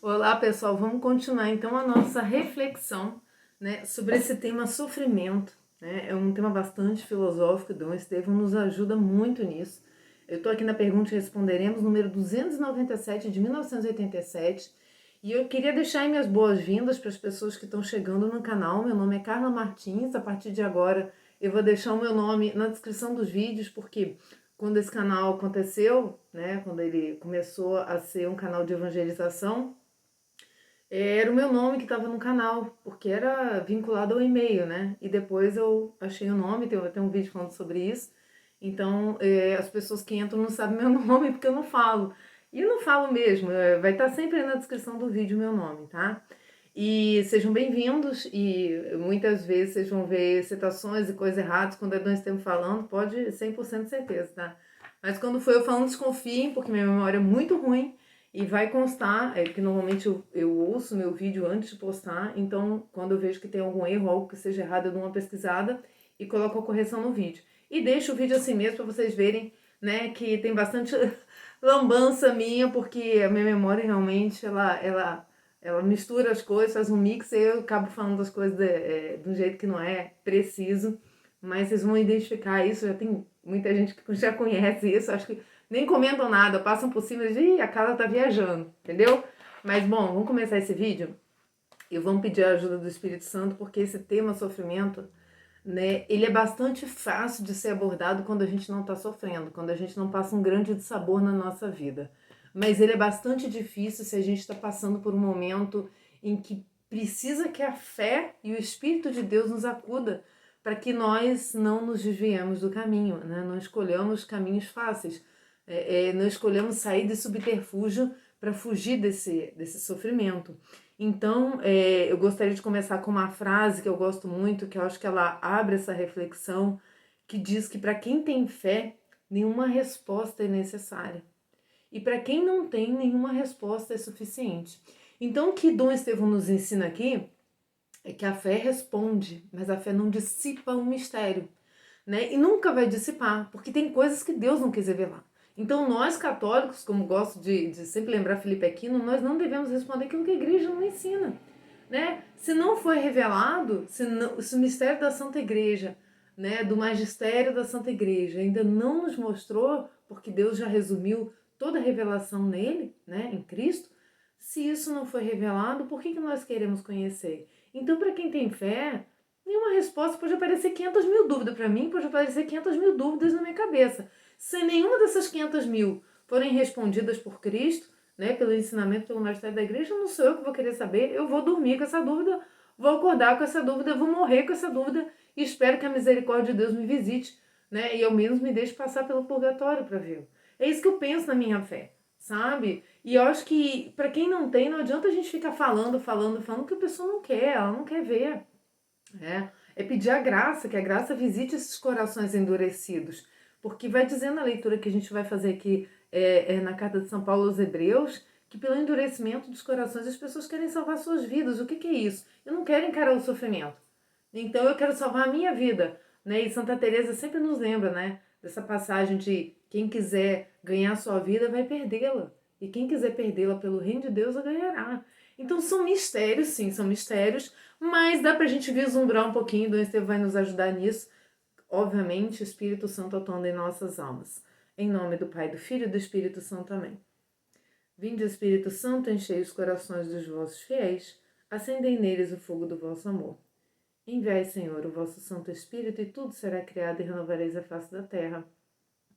Olá, pessoal. Vamos continuar então a nossa reflexão, né, sobre esse tema sofrimento, né? É um tema bastante filosófico. Dom Estevão nos ajuda muito nisso. Eu estou aqui na Pergunta e Responderemos, número 297 de 1987, e eu queria deixar aí minhas boas-vindas para as pessoas que estão chegando no canal. Meu nome é Carla Martins. A partir de agora eu vou deixar o meu nome na descrição dos vídeos, porque quando esse canal aconteceu, né, quando ele começou a ser um canal de evangelização, era o meu nome que estava no canal, porque era vinculado ao e-mail, né? E depois eu achei o nome, tem até um vídeo falando sobre isso. Então, as pessoas que entram não sabem meu nome porque eu não falo. E eu não falo mesmo, vai estar sempre aí na descrição do vídeo o meu nome, tá? E sejam bem-vindos, e muitas vezes vocês vão ver citações e coisas erradas quando nós estamos falando, pode 100% certeza, tá? Mas quando for eu falando, desconfiem, porque minha memória é muito ruim. E vai constar, que normalmente eu ouço meu vídeo antes de postar, então quando eu vejo que tem algum erro, algo que seja errado, eu dou uma pesquisada e coloco a correção no vídeo. E deixo o vídeo assim mesmo para vocês verem, né, que tem bastante lambança minha, porque a minha memória realmente, ela mistura as coisas, faz um mix e eu acabo falando as coisas de um jeito que não é preciso, mas vocês vão identificar isso, já tem muita gente que já conhece isso, acho que nem comentam nada, passam por cima e a Carla tá viajando, entendeu? Mas bom, vamos começar esse vídeo e vamos pedir a ajuda do Espírito Santo, porque esse tema sofrimento, né, ele é bastante fácil de ser abordado quando a gente não está sofrendo, quando a gente não passa um grande dissabor na nossa vida. Mas ele é bastante difícil se a gente está passando por um momento em que precisa que a fé e o Espírito de Deus nos acuda para que nós não nos desviemos do caminho, né? Não escolhamos caminhos fáceis, não escolhemos sair de subterfúgio para fugir desse sofrimento. Então, eu gostaria de começar com uma frase que eu gosto muito, que eu acho que ela abre essa reflexão, que diz que para quem tem fé, nenhuma resposta é necessária. E para quem não tem, nenhuma resposta é suficiente. Então, o que Dom Estevão nos ensina aqui é que a fé responde, mas a fé não dissipa o mistério, né? E nunca vai dissipar, porque tem coisas que Deus não quis revelar. Então, nós católicos, como gosto de sempre lembrar Felipe Aquino, nós não devemos responder aquilo que a igreja não ensina, né? Se não foi revelado, se o mistério da Santa Igreja, né, do magistério da Santa Igreja ainda não nos mostrou, porque Deus já resumiu toda a revelação nele, né, em Cristo, se isso não foi revelado, por que nós queremos conhecer? Então, para quem tem fé, nenhuma resposta, pode aparecer 500 mil dúvidas para mim, pode aparecer 500 mil dúvidas na minha cabeça. Se nenhuma dessas 500 mil forem respondidas por Cristo, né, pelo ensinamento, pelo magistério da igreja, não sou eu que vou querer saber, eu vou dormir com essa dúvida, vou acordar com essa dúvida, vou morrer com essa dúvida e espero que a misericórdia de Deus me visite, né, e ao menos me deixe passar pelo purgatório para ver. É isso que eu penso na minha fé, sabe? E eu acho que para quem não tem, não adianta a gente ficar falando que a pessoa não quer, ela não quer ver. É pedir a graça, que a graça visite esses corações endurecidos. Porque vai dizendo a leitura que a gente vai fazer aqui na carta de São Paulo aos Hebreus, que pelo endurecimento dos corações as pessoas querem salvar suas vidas. O que é isso? Eu não quero encarar o sofrimento. Então eu quero salvar a minha vida. Né? E Santa Teresa sempre nos lembra, né, dessa passagem de quem quiser ganhar a sua vida vai perdê-la. E quem quiser perdê-la pelo reino de Deus a ganhará. Então são mistérios, sim, são mistérios, mas dá pra gente vislumbrar um pouquinho, Dom Estevão vai nos ajudar nisso. Obviamente, o Espírito Santo atuando em nossas almas. Em nome do Pai, do Filho e do Espírito Santo. Amém. Vinde, Espírito Santo, enchei os corações dos vossos fiéis, acendei neles o fogo do vosso amor. Enviai, Senhor, o vosso Santo Espírito, e tudo será criado e renovareis a face da terra.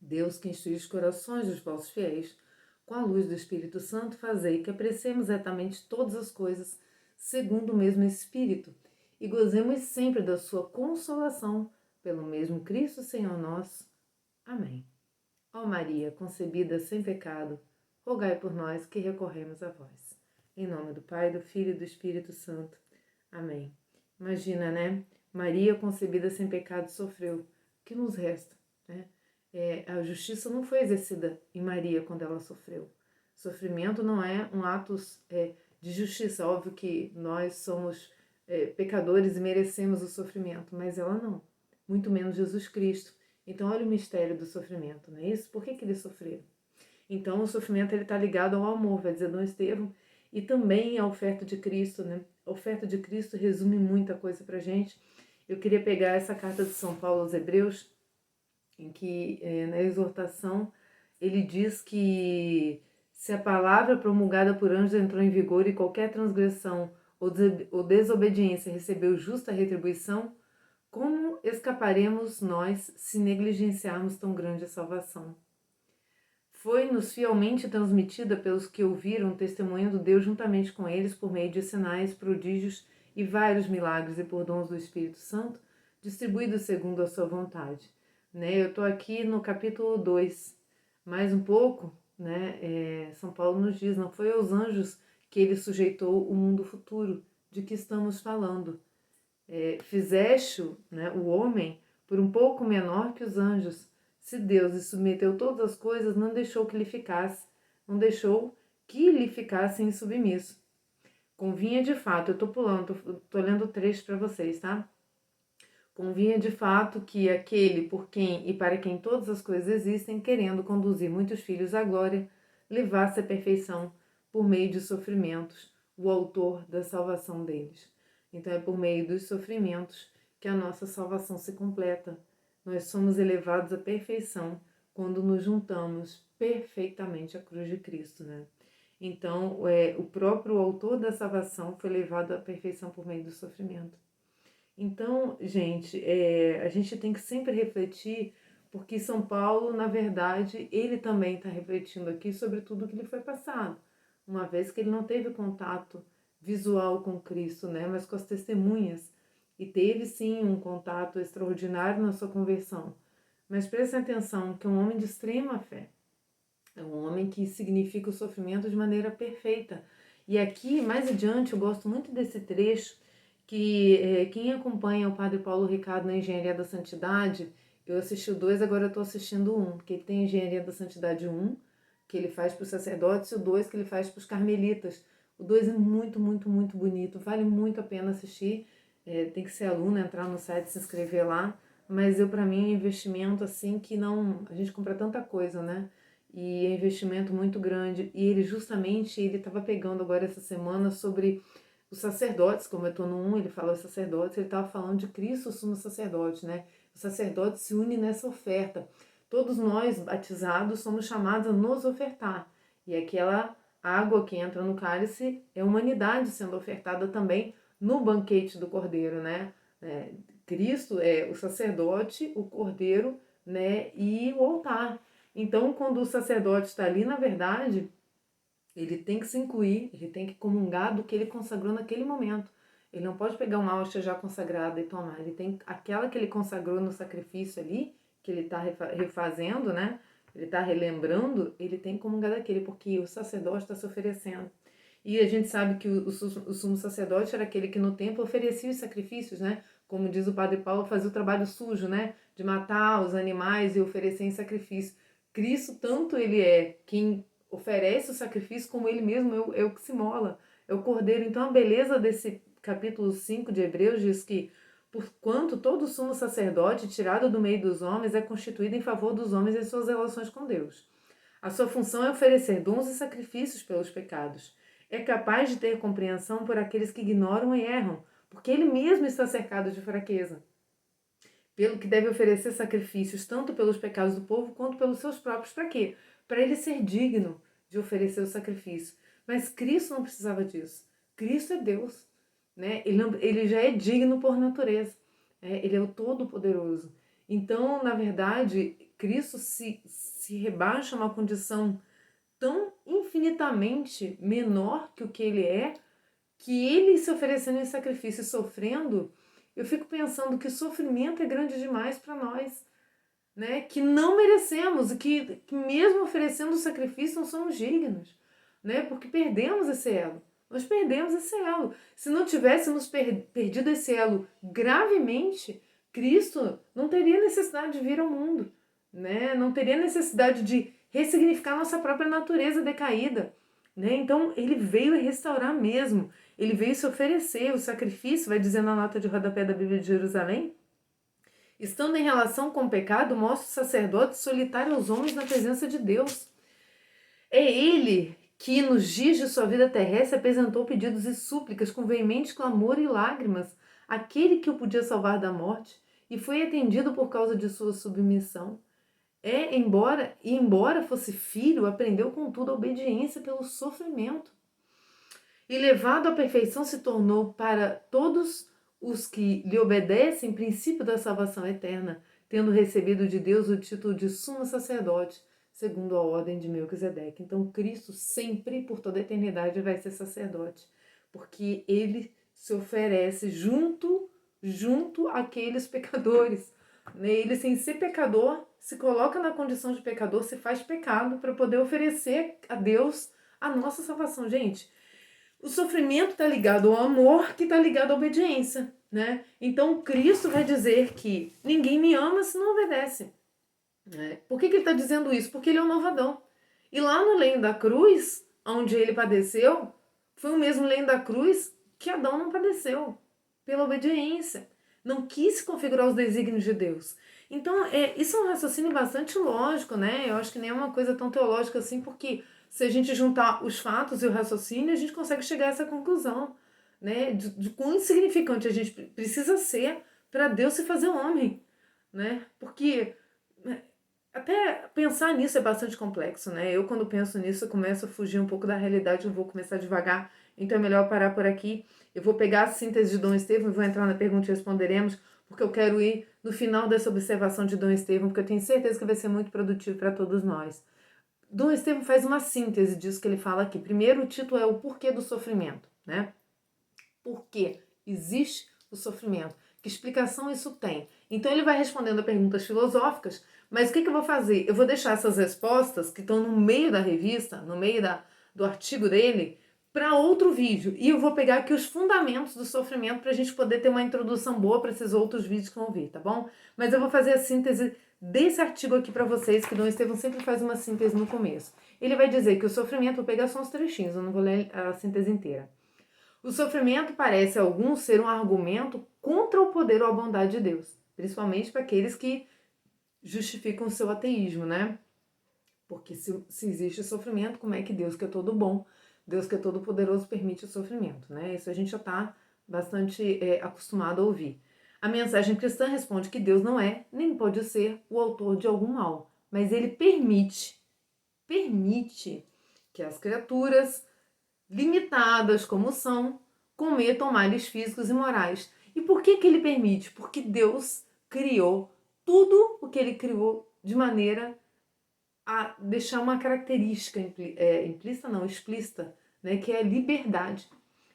Deus, que instrui os corações dos vossos fiéis, com a luz do Espírito Santo, fazei que apreciemos retamente todas as coisas, segundo o mesmo Espírito, e gozemos sempre da sua consolação, pelo mesmo Cristo Senhor nosso. Amém. Ó Maria, concebida sem pecado, rogai por nós que recorremos a vós. Em nome do Pai, do Filho e do Espírito Santo. Amém. Imagina, né? Maria, concebida sem pecado, sofreu. O que nos resta, né? A justiça não foi exercida em Maria quando ela sofreu. Sofrimento não é um ato de justiça. Óbvio que nós somos pecadores e merecemos o sofrimento, mas ela não. Muito menos Jesus Cristo. Então, olha o mistério do sofrimento, não é isso? Por que ele sofreu? Então, o sofrimento está ligado ao amor, vai dizer Dom Estevão. e também a oferta de Cristo, né? A oferta de Cristo resume muita coisa pra gente. Eu queria pegar essa carta de São Paulo aos Hebreus, em que na exortação ele diz que se a palavra promulgada por anjos entrou em vigor e qualquer transgressão ou desobediência recebeu justa retribuição, como escaparemos nós se negligenciarmos tão grande salvação? Foi-nos fielmente transmitida pelos que ouviram testemunhando Deus juntamente com eles por meio de sinais, prodígios e vários milagres e por dons do Espírito Santo, distribuídos segundo a sua vontade. Eu estou aqui no capítulo 2, mais um pouco, São Paulo nos diz, não foi aos anjos que ele sujeitou o mundo futuro, de que estamos falando. Fizeste-o, o homem, por um pouco menor que os anjos. Se Deus lhe submeteu todas as coisas, não deixou que lhe ficassem insubmisso. Convinha de fato, eu estou pulando, estou lendo o trecho para vocês, tá? Convinha de fato que aquele por quem e para quem todas as coisas existem, querendo conduzir muitos filhos à glória, levasse à perfeição, por meio de sofrimentos, o autor da salvação deles. Então é por meio dos sofrimentos que a nossa salvação se completa. Nós somos elevados à perfeição quando nos juntamos perfeitamente à cruz de Cristo, Então, o próprio autor da salvação foi levado à perfeição por meio do sofrimento. Então, gente, a gente tem que sempre refletir, porque São Paulo, na verdade, ele também está refletindo aqui sobre tudo que lhe foi passado, uma vez que ele não teve contato visual com Cristo, mas com as testemunhas, e teve sim um contato extraordinário na sua conversão. Mas prestem atenção que é um homem de extrema fé, é um homem que significa o sofrimento de maneira perfeita. E aqui, mais adiante, eu gosto muito desse trecho, que quem acompanha o Padre Paulo Ricardo na Engenharia da Santidade, eu assisti o 2, agora eu estou assistindo o 1, porque ele tem Engenharia da Santidade 1, que ele faz para os sacerdotes, e o 2 que ele faz para os carmelitas. O 2 é muito, muito, muito bonito, vale muito a pena assistir, tem que ser aluno, entrar no site, se inscrever lá, mas para mim é um investimento assim que não, a gente compra tanta coisa, e é um investimento muito grande, e ele estava pegando agora essa semana sobre os sacerdotes, como eu estou no 1, ele fala os sacerdotes, ele estava falando de Cristo, o sumo sacerdote, O sacerdote se une nessa oferta. Todos nós, batizados, somos chamados a nos ofertar. E aquela água que entra no cálice é a humanidade sendo ofertada também no banquete do Cordeiro, Cristo é o sacerdote, o Cordeiro, e o altar. Então, quando o sacerdote está ali, na verdade, ele tem que se incluir, ele tem que comungar do que ele consagrou naquele momento. Ele não pode pegar uma hóstia já consagrada e tomar. Ele tem aquela que ele consagrou no sacrifício ali, que ele está refazendo, Ele está relembrando, ele tem que comungar daquele, porque o sacerdote está se oferecendo. E a gente sabe que o sumo sacerdote era aquele que no templo oferecia os sacrifícios, Como diz o Padre Paulo, fazia o trabalho sujo, De matar os animais e oferecer em sacrifício. Cristo, tanto ele é quem oferece o sacrifício, como ele mesmo é o que se mola, é o Cordeiro. Então a beleza desse capítulo 5 de Hebreus diz que, porquanto todo sumo sacerdote tirado do meio dos homens é constituído em favor dos homens em suas relações com Deus. A sua função é oferecer dons e sacrifícios pelos pecados. É capaz de ter compreensão por aqueles que ignoram e erram, porque ele mesmo está cercado de fraqueza. Pelo que deve oferecer sacrifícios tanto pelos pecados do povo quanto pelos seus próprios. Para quê? Para ele ser digno de oferecer o sacrifício. Mas Cristo não precisava disso. Cristo é Deus, Ele já é digno por natureza. Ele é o Todo-Poderoso. Então, na verdade, Cristo se rebaixa a uma condição tão infinitamente menor que o que ele é, que ele se oferecendo em sacrifício e sofrendo, eu fico pensando que o sofrimento é grande demais para nós, que não merecemos e que mesmo oferecendo o sacrifício não somos dignos, porque perdemos esse elo. Nós perdemos esse elo. Se não tivéssemos perdido esse elo gravemente, Cristo não teria necessidade de vir ao mundo, não teria necessidade de ressignificar nossa própria natureza decaída. Então ele veio restaurar mesmo, ele veio se oferecer, o sacrifício, vai dizer na nota de rodapé da Bíblia de Jerusalém, estando em relação com o pecado, mostra o sacerdote solitário aos homens na presença de Deus. É ele que nos dias de sua vida terrestre apresentou pedidos e súplicas com veemente clamor e lágrimas àquele que o podia salvar da morte e foi atendido por causa de sua submissão. Embora fosse filho, aprendeu contudo a obediência pelo sofrimento. E levado à perfeição se tornou para todos os que lhe obedecem princípio da salvação eterna, tendo recebido de Deus o título de sumo sacerdote, segundo a ordem de Melquisedeque. Então Cristo sempre, por toda a eternidade, vai ser sacerdote, porque ele se oferece junto àqueles pecadores. Ele, sem ser pecador, se coloca na condição de pecador, se faz pecado para poder oferecer a Deus a nossa salvação. Gente, o sofrimento está ligado ao amor, que está ligado à obediência, né? Então Cristo vai dizer que ninguém me ama se não obedece. Né? Por que ele está dizendo isso? Porque ele é o novo Adão. E lá no lenho da cruz, onde ele padeceu, foi o mesmo lenho da cruz que Adão não padeceu, pela obediência. Não quis configurar os desígnios de Deus. Então, isso é um raciocínio bastante lógico, né? Eu acho que nem é uma coisa tão teológica assim, porque se a gente juntar os fatos e o raciocínio, a gente consegue chegar a essa conclusão, né? De quão insignificante a gente precisa ser para Deus se fazer homem, né? Porque até pensar nisso é bastante complexo, né? Eu, quando penso nisso, eu começo a fugir um pouco da realidade, eu vou começar devagar, então é melhor parar por aqui. Eu vou pegar a síntese de Dom Estevão e vou entrar na pergunta e responderemos, porque eu quero ir no final dessa observação de Dom Estevão, porque eu tenho certeza que vai ser muito produtivo para todos nós. Dom Estevão faz uma síntese disso que ele fala aqui. Primeiro, o título é o porquê do sofrimento, né? Por que existe o sofrimento? Que explicação isso tem? Então ele vai respondendo a perguntas filosóficas, mas o que eu vou fazer? Eu vou deixar essas respostas que estão no meio da revista, no meio do artigo dele, para outro vídeo. E eu vou pegar aqui os fundamentos do sofrimento para a gente poder ter uma introdução boa para esses outros vídeos que vão vir, tá bom? Mas eu vou fazer a síntese desse artigo aqui para vocês, que Dom Estevão sempre faz uma síntese no começo. Ele vai dizer que o sofrimento, vou pegar só uns trechinhos, eu não vou ler a síntese inteira. O sofrimento parece a alguns ser um argumento contra o poder ou a bondade de Deus, principalmente para aqueles que justificam o seu ateísmo, né? Porque se existe sofrimento, como é que Deus, que é todo bom, Deus, que é todo poderoso, permite o sofrimento, né? Isso a gente já está bastante acostumado a ouvir. A mensagem cristã responde que Deus não é, nem pode ser, o autor de algum mal, mas ele permite que as criaturas limitadas como são, cometam males físicos e morais. E por que ele permite? Porque Deus criou tudo o que ele criou de maneira a deixar uma característica implícita, não, explícita, né, que é a liberdade.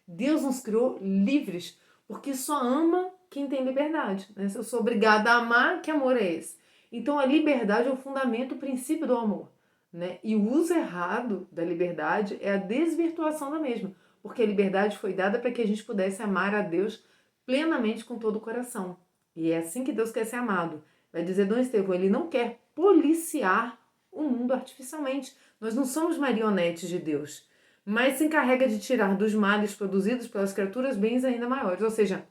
Deus nos criou livres, porque só ama quem tem liberdade. Né? Se eu sou obrigada a amar, que amor é esse? Então a liberdade é o fundamento, o princípio do amor. Né? E o uso errado da liberdade é a desvirtuação da mesma, porque a liberdade foi dada para que a gente pudesse amar a Deus plenamente com todo o coração. E é assim que Deus quer ser amado. Vai dizer Dom Estevão, ele não quer policiar o mundo artificialmente. Nós não somos marionetes de Deus, mas se encarrega de tirar dos males produzidos pelas criaturas bens ainda maiores. Ou seja,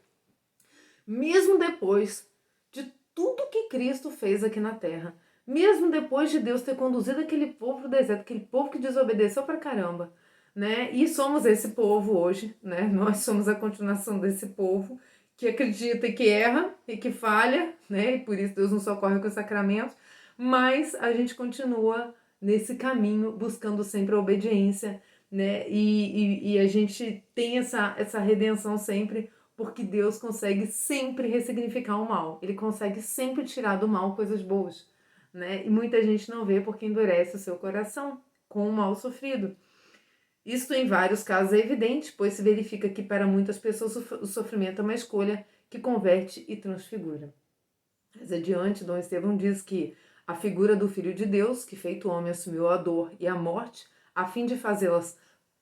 mesmo depois de tudo que Cristo fez aqui na Terra, mesmo depois de Deus ter conduzido aquele povo para o deserto, aquele povo que desobedeceu pra caramba, né? E somos esse povo hoje, né? Nós somos a continuação desse povo que acredita e que erra e que falha, né? E por isso Deus nos socorre com o sacramento, mas a gente continua nesse caminho buscando sempre a obediência, né? E a gente tem essa redenção sempre, porque Deus consegue sempre ressignificar o mal. Ele consegue sempre tirar do mal coisas boas, né? E muita gente não vê porque endurece o seu coração com o mal sofrido. Isto em vários casos é evidente, pois se verifica que para muitas pessoas o sofrimento é uma escolha que converte e transfigura. Mais adiante, Dom Estevão diz que a figura do Filho de Deus, que feito homem assumiu a dor e a morte, a fim de fazê-las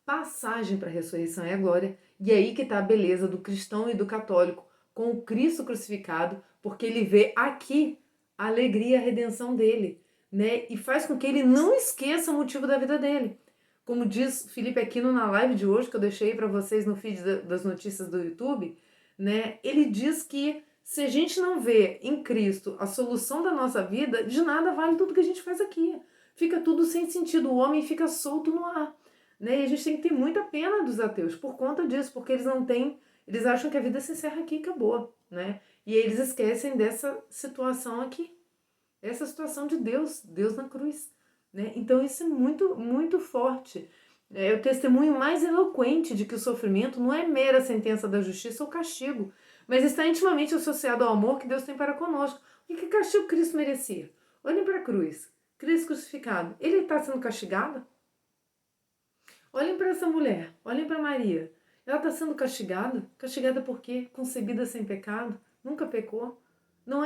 passagem para a ressurreição e a glória, e é aí que está a beleza do cristão e do católico com o Cristo crucificado, porque ele vê aqui a alegria e a redenção dele, né? E faz com que ele não esqueça o motivo da vida dele. Como diz Felipe Aquino na live de hoje, que eu deixei para vocês no feed das notícias do YouTube, né? Ele diz que se a gente não vê em Cristo a solução da nossa vida, de nada vale tudo que a gente faz aqui. Fica tudo sem sentido, o homem fica solto no ar. né? E a gente tem que ter muita pena dos ateus por conta disso, porque eles não têm, eles acham que a vida se encerra aqui e acabou, né? E aí eles esquecem dessa situação aqui, essa situação de Deus, Deus na cruz, né? Então isso é muito, muito forte. É o testemunho mais eloquente de que o sofrimento não é mera sentença da justiça ou castigo, mas está intimamente associado ao amor que Deus tem para conosco. O que castigo Cristo merecia? Olhem para a cruz. Cristo crucificado. Ele está sendo castigado? Olhem para essa mulher. Olhem para Maria. Ela está sendo castigada? Castigada por quê? Concebida sem pecado? Nunca pecou? Não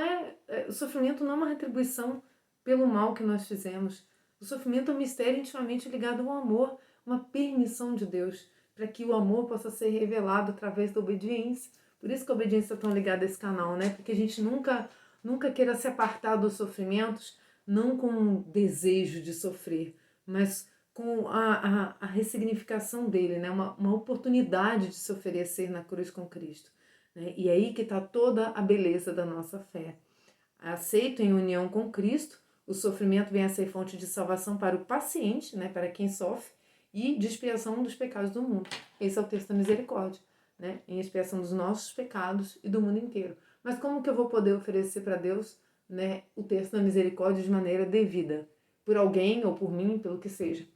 o sofrimento não é uma retribuição pelo mal que nós fizemos. O sofrimento é um mistério intimamente ligado ao amor, uma permissão de Deus, para que o amor possa ser revelado através da obediência. Por isso que a obediência está tão ligada a esse canal, né? Porque a gente nunca queira se apartar dos sofrimentos, não com um desejo de sofrer, mas com a ressignificação dele, né? Uma oportunidade de se oferecer na cruz com Cristo. Né? E aí que está toda a beleza da nossa fé. Aceito em união com Cristo, o sofrimento vem a ser fonte de salvação para o paciente, né? Para quem sofre, e de expiação dos pecados do mundo. Esse é o texto da misericórdia, né? Em expiação dos nossos pecados e do mundo inteiro. Mas como que eu vou poder oferecer para Deus, né, o texto da misericórdia de maneira devida? Por alguém ou por mim, pelo que seja.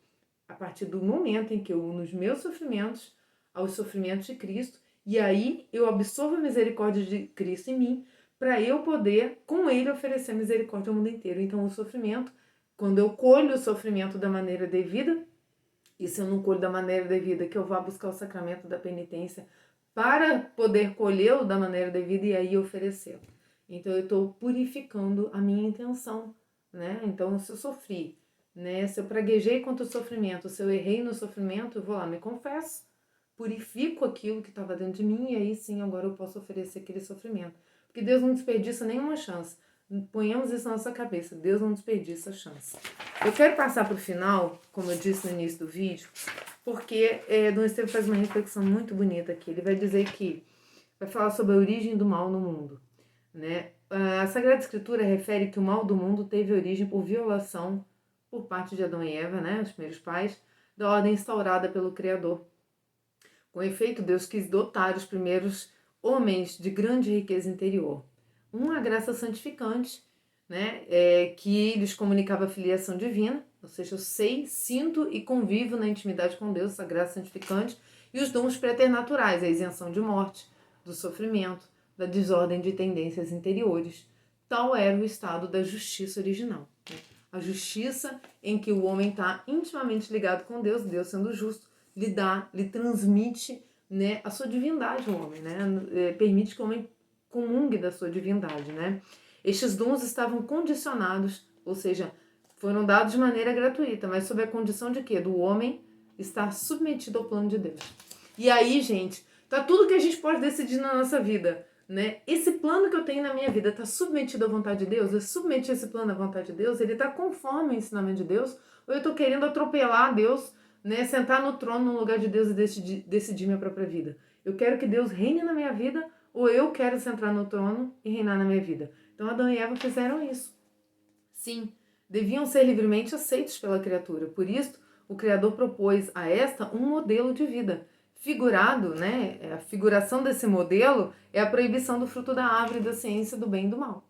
A partir do momento em que eu uno os meus sofrimentos aos sofrimentos de Cristo, e aí eu absorvo a misericórdia de Cristo em mim, para eu poder, com ele, oferecer misericórdia ao mundo inteiro. Então, o sofrimento, quando eu colho o sofrimento da maneira devida, e se eu não colho da maneira devida, que eu vá buscar o sacramento da penitência para poder colhê-lo da maneira devida e aí oferecê-lo. Então, eu estou purificando a minha intenção, né? Então, se eu sofri, né? Se eu praguejei contra o sofrimento, se eu errei no sofrimento, eu vou lá, me confesso, purifico aquilo que estava dentro de mim e aí sim, agora eu posso oferecer aquele sofrimento. Porque Deus não desperdiça nenhuma chance. Ponhamos isso na nossa cabeça, Deus não desperdiça a chance. Eu quero passar para o final, como eu disse no início do vídeo, porque Dom Estevam faz uma reflexão muito bonita aqui. Ele vai dizer que, vai falar sobre a origem do mal no mundo, né? A Sagrada Escritura refere que o mal do mundo teve origem por violação por parte de Adão e Eva, né, os primeiros pais, da ordem instaurada pelo Criador. Com efeito, Deus quis dotar os primeiros homens de grande riqueza interior. Uma graça santificante, né, que lhes comunicava a filiação divina, ou seja, eu sei, sinto e convivo na intimidade com Deus, essa graça santificante, e os dons preternaturais, a isenção de morte, do sofrimento, da desordem de tendências interiores. Tal era o estado da justiça original. Né? A justiça em que o homem está intimamente ligado com Deus, Deus sendo justo, lhe transmite, né, a sua divindade ao homem, né? Permite que o homem comungue da sua divindade, né? Estes dons estavam condicionados, ou seja, foram dados de maneira gratuita, mas sob a condição de quê? Do homem estar submetido ao plano de Deus. E aí, gente, tá tudo que a gente pode decidir na nossa vida, né? Esse plano que eu tenho na minha vida tá submetido à vontade de Deus? Eu submeti esse plano à vontade de Deus? Ele tá conforme ao ensinamento de Deus? Ou eu tô querendo atropelar Deus, né? Sentar no trono no lugar de Deus e decidir minha própria vida? Eu quero que Deus reine na minha vida ou eu quero sentar no trono e reinar na minha vida? Então Adão e Eva fizeram isso. Sim, deviam ser livremente aceitos pela criatura. Por isso, o Criador propôs a esta um modelo de vida. Figurado, né? A figuração desse modelo é a proibição do fruto da árvore da ciência do bem e do mal.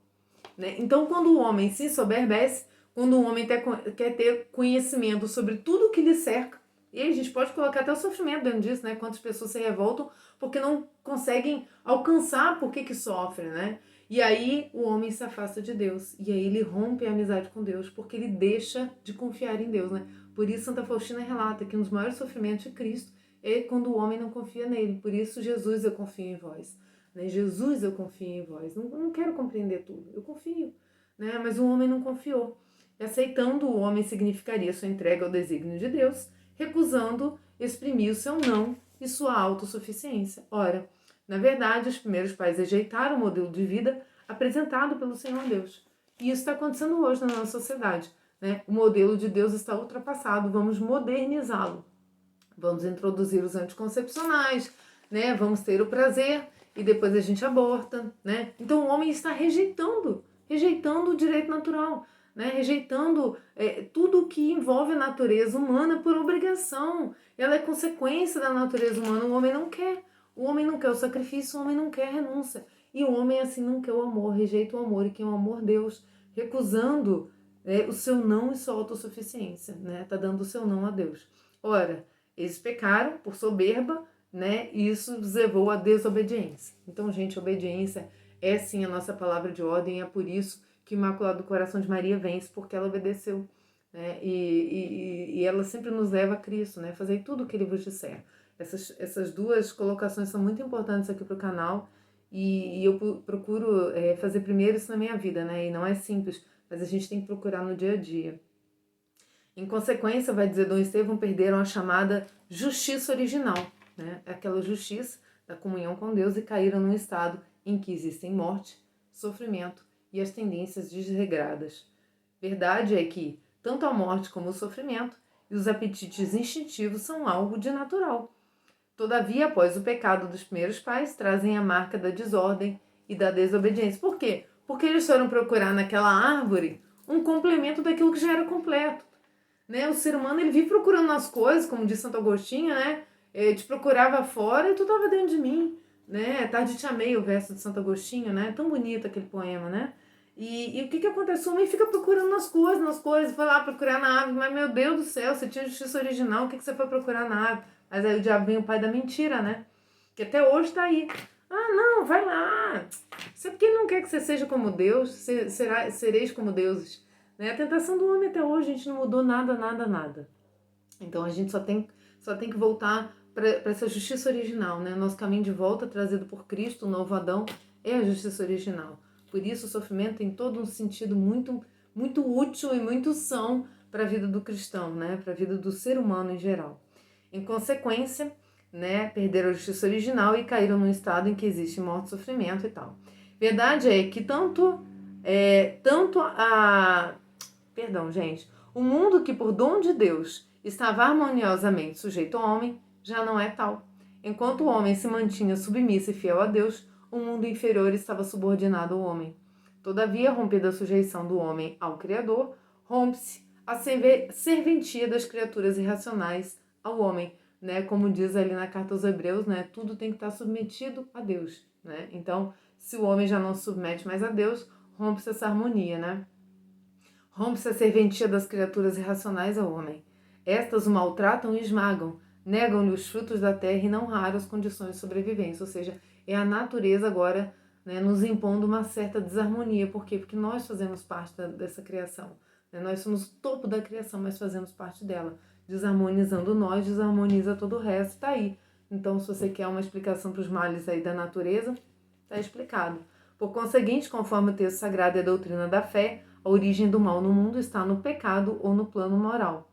Né? Então, quando o homem se ensoberbece, quando o homem quer ter conhecimento sobre tudo que lhe cerca, e aí a gente pode colocar até o sofrimento dentro disso, né? Quantas pessoas se revoltam porque não conseguem alcançar por que sofrem, né? E aí o homem se afasta de Deus. E aí ele rompe a amizade com Deus, porque ele deixa de confiar em Deus, né? Por isso Santa Faustina relata que um dos maiores sofrimentos de Cristo é quando o homem não confia nele. Por isso, Jesus, eu confio em vós. Né? Jesus, eu confio em vós. Não quero compreender tudo, eu confio. Né? Mas o homem não confiou. E aceitando o homem significaria sua entrega ao desígnio de Deus, recusando exprimir o seu não e sua autossuficiência. Ora, na verdade, os primeiros pais rejeitaram o modelo de vida apresentado pelo Senhor Deus. E isso está acontecendo hoje na nossa sociedade. Né? O modelo de Deus está ultrapassado, vamos modernizá-lo. Vamos introduzir os anticoncepcionais, né? Vamos ter o prazer e depois a gente aborta, né? Então o homem está rejeitando o direito natural. né? Rejeitando tudo que envolve a natureza humana por obrigação. Ela é consequência da natureza humana. O homem não quer. O homem não quer o sacrifício, o homem não quer a renúncia. E o homem assim não quer o amor, rejeita o amor e quer o amor Deus, recusando o seu não e sua autossuficiência, né? Tá dando o seu não a Deus. Ora, eles pecaram por soberba, né? E isso os levou à desobediência. Então, gente, obediência é sim a nossa palavra de ordem, e é por isso que o Imaculado Coração de Maria vence, porque ela obedeceu, né? E ela sempre nos leva a Cristo, né? Fazer tudo o que Ele vos disser. Essas duas colocações são muito importantes aqui para o canal, e eu procuro fazer primeiro isso na minha vida, né? E não é simples, mas a gente tem que procurar no dia a dia. Em consequência, vai dizer Dom Estevão, perderam a chamada justiça original, né? Aquela justiça da comunhão com Deus, e caíram num estado em que existem morte, sofrimento e as tendências desregradas. Verdade é que tanto a morte como o sofrimento e os apetites instintivos são algo de natural. Todavia, após o pecado dos primeiros pais, trazem a marca da desordem e da desobediência. Por quê? Porque eles foram procurar naquela árvore um complemento daquilo que já era completo. Né? O ser humano, ele vive procurando as coisas, como diz Santo Agostinho, né? Te procurava fora e tu estava dentro de mim, né? Tarde te amei, o verso de Santo Agostinho, né? Tão bonito aquele poema, né? E o que acontece? O homem fica procurando nas coisas, foi lá procurar na árvore, mas meu Deus do céu, você tinha justiça original, o que você foi procurar na árvore? Mas aí o diabo vem, o pai da mentira, né? Que até hoje tá aí. Ah, não, vai lá. Isso é porque ele não quer que você seja como Deus, sereis como deuses. Né? A tentação do homem até hoje, a gente não mudou nada. Então a gente só tem que voltar para essa justiça original, né? Nosso caminho de volta trazido por Cristo, o novo Adão, é a justiça original. Por isso o sofrimento tem todo um sentido muito, muito útil e muito são para a vida do cristão, né? Para a vida do ser humano em geral. Em consequência, né, perderam a justiça original e caíram num estado em que existe morte, sofrimento e tal. Verdade é que Perdão, gente. O mundo que, por dom de Deus, estava harmoniosamente sujeito ao homem, já não é tal. Enquanto o homem se mantinha submisso e fiel a Deus, o mundo inferior estava subordinado ao homem. Todavia, rompida a sujeição do homem ao Criador, rompe-se a serventia das criaturas irracionais ao homem, né? Como diz ali na carta aos Hebreus, né? Tudo tem que estar submetido a Deus, né? Então, se o homem já não se submete mais a Deus, rompe-se essa harmonia, né? Rompe-se a serventia das criaturas irracionais ao homem. Estas o maltratam e esmagam, negam-lhe os frutos da terra e não raro as condições de sobrevivência. Ou seja, é a natureza agora, né, nos impondo uma certa desarmonia. Por quê? Porque nós fazemos parte dessa criação. Né? Nós somos o topo da criação, mas fazemos parte dela. Desarmonizando nós, desarmoniza todo o resto. Está aí. Então, se você quer uma explicação para os males aí da natureza, está explicado. Por conseguinte, conforme o texto sagrado e a doutrina da fé, a origem do mal no mundo está no pecado ou no plano moral.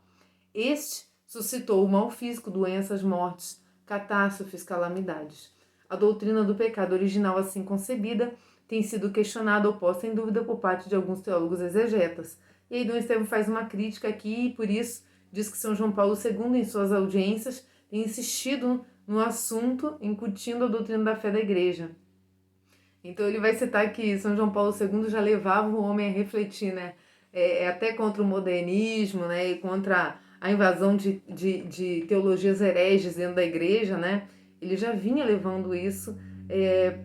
Este suscitou o mal físico, doenças, mortes, catástrofes, calamidades. A doutrina do pecado original, assim concebida, tem sido questionada ou posta em dúvida por parte de alguns teólogos exegetas. E aí Dom Estevão faz uma crítica aqui e por isso diz que São João Paulo II, em suas audiências, tem insistido no assunto, incutindo a doutrina da fé da Igreja. Então ele vai citar que São João Paulo II já levava o homem a refletir, né? Até contra o modernismo, né? E contra a invasão de teologias hereges dentro da igreja, né? Ele já vinha levando isso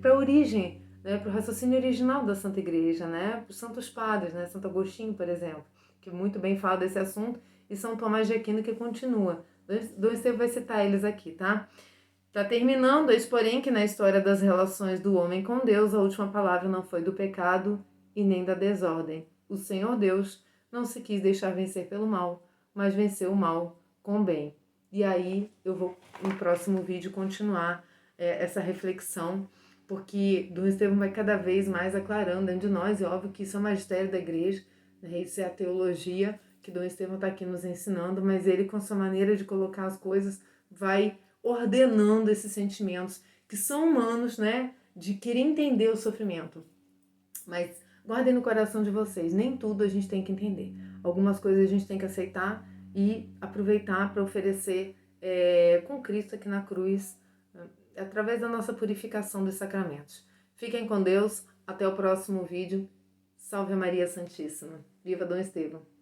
para a origem, né? Para o raciocínio original da Santa Igreja, né? Para os santos padres, né? Santo Agostinho, por exemplo, que muito bem fala desse assunto, e São Tomás de Aquino, que continua. Dom Estevão vai citar eles aqui, tá? Está terminando, eis porém que na história das relações do homem com Deus, a última palavra não foi do pecado e nem da desordem. O Senhor Deus não se quis deixar vencer pelo mal, mas venceu o mal com o bem. E aí eu vou no próximo vídeo continuar essa reflexão, porque Dom Estevão vai cada vez mais aclarando dentro de nós, e óbvio que isso é o magistério da igreja, né? Isso é a teologia que Dom Estevão está aqui nos ensinando, mas ele, com sua maneira de colocar as coisas, vai ordenando esses sentimentos que são humanos, né? De querer entender o sofrimento. Mas guardem no coração de vocês, nem tudo a gente tem que entender. Algumas coisas a gente tem que aceitar e aproveitar para oferecer com Cristo aqui na cruz, através da nossa purificação dos sacramentos. Fiquem com Deus, até o próximo vídeo. Salve Maria Santíssima. Viva Dom Estevão!